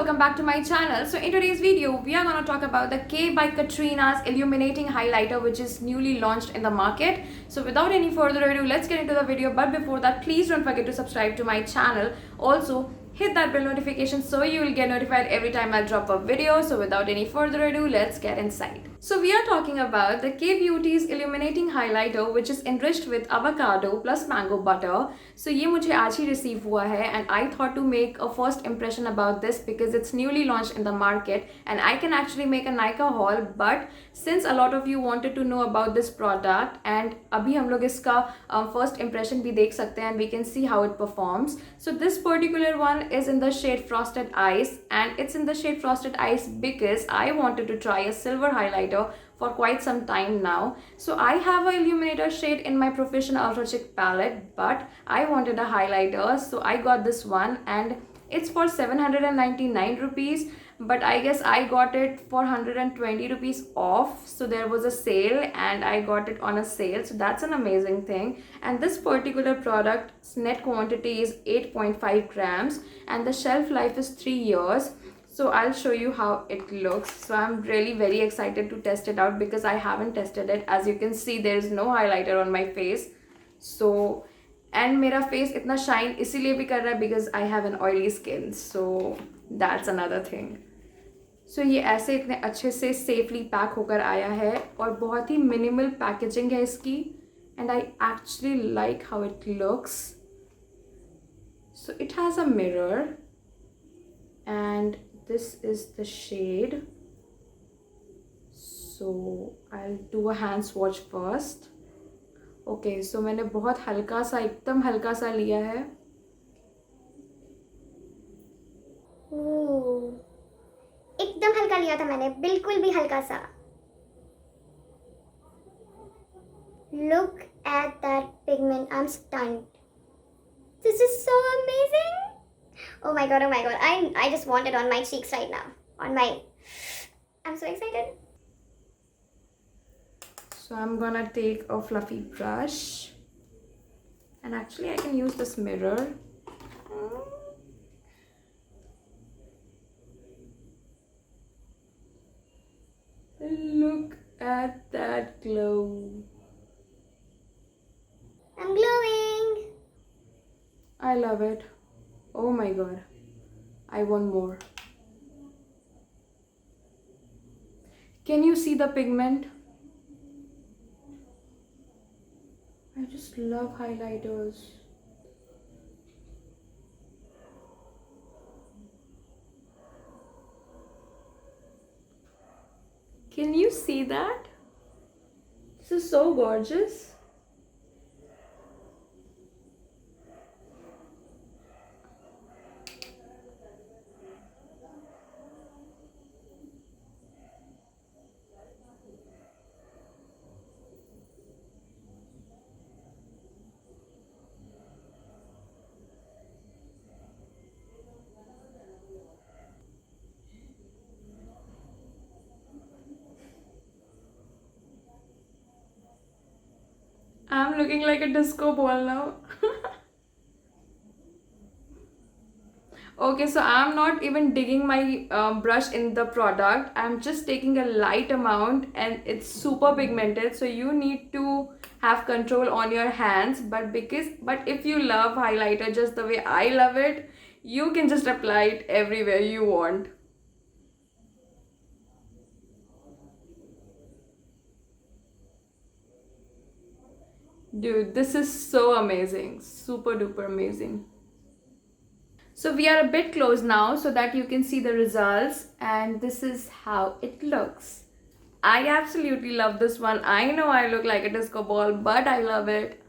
welcome back to my channel. So in today's video we are going to talk about the K by Katrina's illuminating highlighter, which is newly launched in the market. So without any further ado, let's get into the video. But before that, please don't forget to subscribe to my channel. Also hit that bell notification so you will get notified every time I drop a video. So without any further ado, let's get inside. So we are talking about the K Beauty's illuminating highlighter, which is enriched with avocado plus mango butter. So ये मुझे आज ही receive हुआ है and I thought to make a first impression about this because it's newly launched in the market and I can actually make a Nykaa haul. But since a lot of you wanted to know about this product and अभी हम लोग इसका first impression भी देख सकते हैं and we can see how it performs. So this particular one is in the shade Frosted Ice, and it's in the shade Frosted Ice because I wanted to try a silver highlighter for quite some time now. So I have a illuminator shade in my Professional Ultra Chic palette, but I wanted a highlighter, so I got this one and it's for 799 rupees, but I guess I got it for 120 rupees off. So there was a sale and I got it on a sale, so that's an amazing thing. And this particular product's net quantity is 8.5 grams and the shelf life is 3 years. So I'll show you how it looks. So I'm really very excited to test it out because I haven't tested it. As you can see, there is no highlighter on my face. So and मेरा face इतना shine इसीलिए भी कर रहा है because I have an oily skin. So that's another thing. So ये ऐसे इतने अच्छे से safely पैक होकर आया है और बहुत ही minimal packaging है इसकी and I actually like how it looks. So it has a mirror and this is the shade. So I'll do a hand swatch first. Okay, so मैंने बहुत हल्का सा, एकदम हल्का सा लिया है. एकदम हल्का लिया था मैंने, बिल्कुल भी हल्का सा. Look at that pigment. I'm stunned. This is so amazing. Oh my god, oh my god. I just want it on my cheeks right now. I'm so excited. So I'm gonna take a fluffy brush and actually I can use this mirror. Look at that glow. I'm glowing. I love it. Oh my god. I want more. Can you see the pigment? I just love highlighters. Can you see that? This is so gorgeous. I'm looking like a disco ball now. Okay, so I'm not even digging my brush in the product. I'm just taking a light amount and it's super pigmented. So you need to have control on your hands. But if you love highlighter just the way I love it, you can just apply it everywhere you want. Dude, this is so amazing. Super duper amazing. So we are a bit close now so that you can see the results, and this is how it looks. I absolutely love this one. I know I look like a disco ball, but I love it.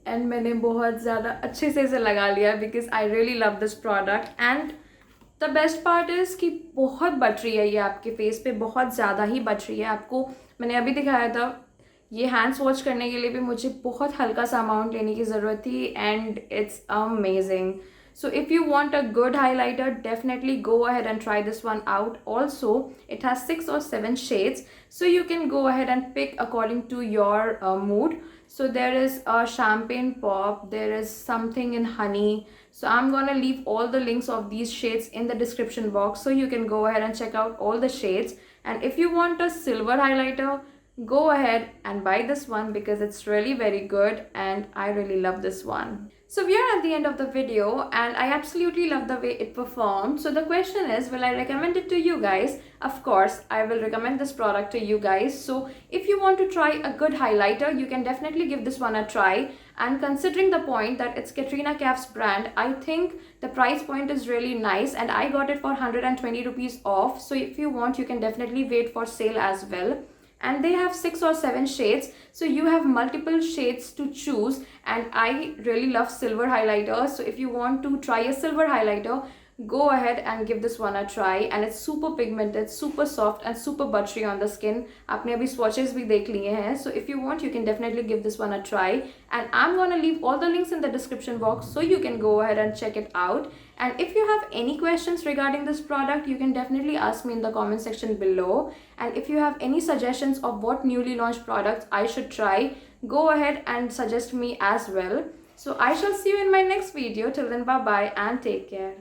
And मैंने बहुत ज़्यादा अच्छे से इसे लगा लिया because I really love this product. And the best part is कि बहुत बट रही है ये आपके फेस पे, बहुत ज़्यादा ही बट रही है. आपको मैंने अभी दिखाया था, ये हैंड वॉश करने के लिए भी मुझे बहुत हल्का सा अमाउंट लेने की ज़रूरत थी and it's amazing. So if you want a good highlighter, definitely go ahead and try this one out. Also, it has 6 or 7 shades, so you can go ahead and pick according to your mood. So there is a champagne pop, there is something in honey. So I'm gonna leave all the links of these shades in the description box so you can go ahead and check out all the shades. And if you want a silver highlighter, go ahead and buy this one because it's really very good and I really love this one. So we are at the end of the video and I absolutely love the way it performed. So the question is, will I recommend it to you guys? Of course, I will recommend this product to you guys. So if you want to try a good highlighter, you can definitely give this one a try. And considering the point that it's Katrina Kaif's brand, I think the price point is really nice and I got it for 120 rupees off. So if you want, you can definitely wait for sale as well. And they have 6 or 7 shades, so you have multiple shades to choose. And I really love silver highlighters, so if you want to try a silver highlighter, go ahead and give this one a try. And it's super pigmented, super soft and super buttery on the skin. आपने अभी swatches भी देख लिए हैं, so if you want, you can definitely give this one a try. And I'm gonna leave all the links in the description box so you can go ahead and check it out. And if you have any questions regarding this product, you can definitely ask me in the comment section below. And if you have any suggestions of what newly launched products I should try, go ahead and suggest me as well. So I shall see you in my next video. Till then, bye bye and take care.